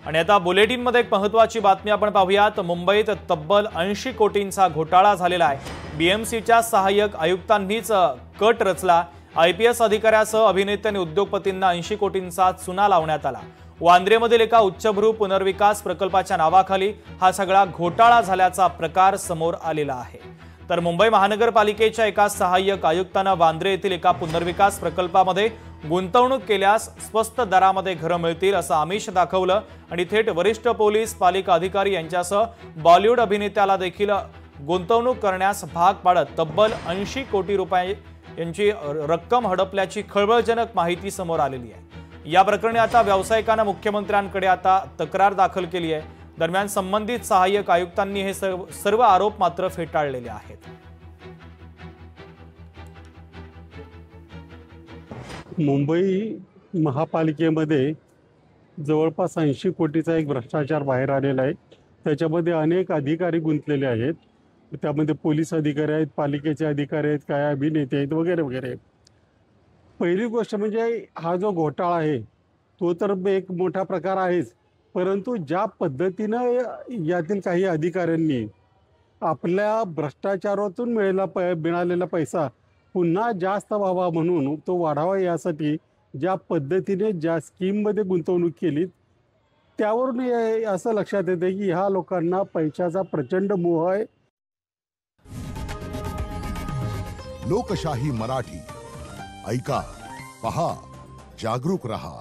आणि आता बुलेटिनमध्ये एक महत्त्वाची बातमी आपण पाहूयात। मुंबईत तब्बल 80 कोटींचा घोटाळा झालेला आहे। बीएमसीच्या सहाय्यक आयुक्तांनीच कट रचला। आयपीएस अधिकाऱ्यासह अभिनेते आणि उद्योगपतींना 80 कोटींचा चुना लावण्यात आला। वांद्रेमधील एका उच्चभ्रू पुनर्विकास प्रकल्पाच्या नावाखाली हा सगळा घोटाळा झाल्याचा प्रकार समोर आलेला आहे। तर मुंबई महानगरपालिकेच्या एका सहाय्यक आयुक्तांना वांद्रे येथील एका पुनर्विकास प्रकल्पामध्ये गुंतवणूक केल्यास स्वस्त दरामध्ये घरं मिळतील असं आमिष दाखवलं आणि थेट वरिष्ठ पोलीस पालिका अधिकारी यांच्यासह बॉलिवूड अभिनेत्याला देखील गुंतवणूक करण्यास भाग पाडत तब्बल 80 कोटी रुपये यांची रक्कम हडपल्याची खळबळजनक माहिती समोर आलेली आहे। या प्रकरणी आता व्यावसायिकांना मुख्यमंत्र्यांकडे आता तक्रार दाखल केली आहे। दरम्यान संबंधित सहाय्यक आयुक्तांनी हे सर्व आरोप मात्र फेटाळलेले आहेत। मुंबई महापालिकेमध्ये जवळपास 80 कोटीचा एक भ्रष्टाचार बाहेर आलेला आहे। त्याच्यामध्ये अनेक अधिकारी गुंतलेले आहेत। त्यामध्ये पोलीस अधिकारी आहेत, पालिकेचे अधिकारी आहेत, काय अभिनेते आहेत वगैरे वगैरे। पहिली गोष्ट म्हणजे हा जो घोटाळा आहे तो तर एक मोठा प्रकार आहेच, परंतु ज्या पद्धतीनं यातील काही अधिकाऱ्यांनी आपल्या भ्रष्टाचारातून मिळालेला पैसा पुन्हा जास्त व्हावा म्हणून तो वाढावा यासाठी ज्या पद्धतीने ज्या स्कीममध्ये गुंतवणूक केली त्यावरून असं लक्षात येते की ह्या लोकांना पैशाचा प्रचंड मोह आहे। लोकशाही मराठी ऐका, पहा, जागरूक रहा।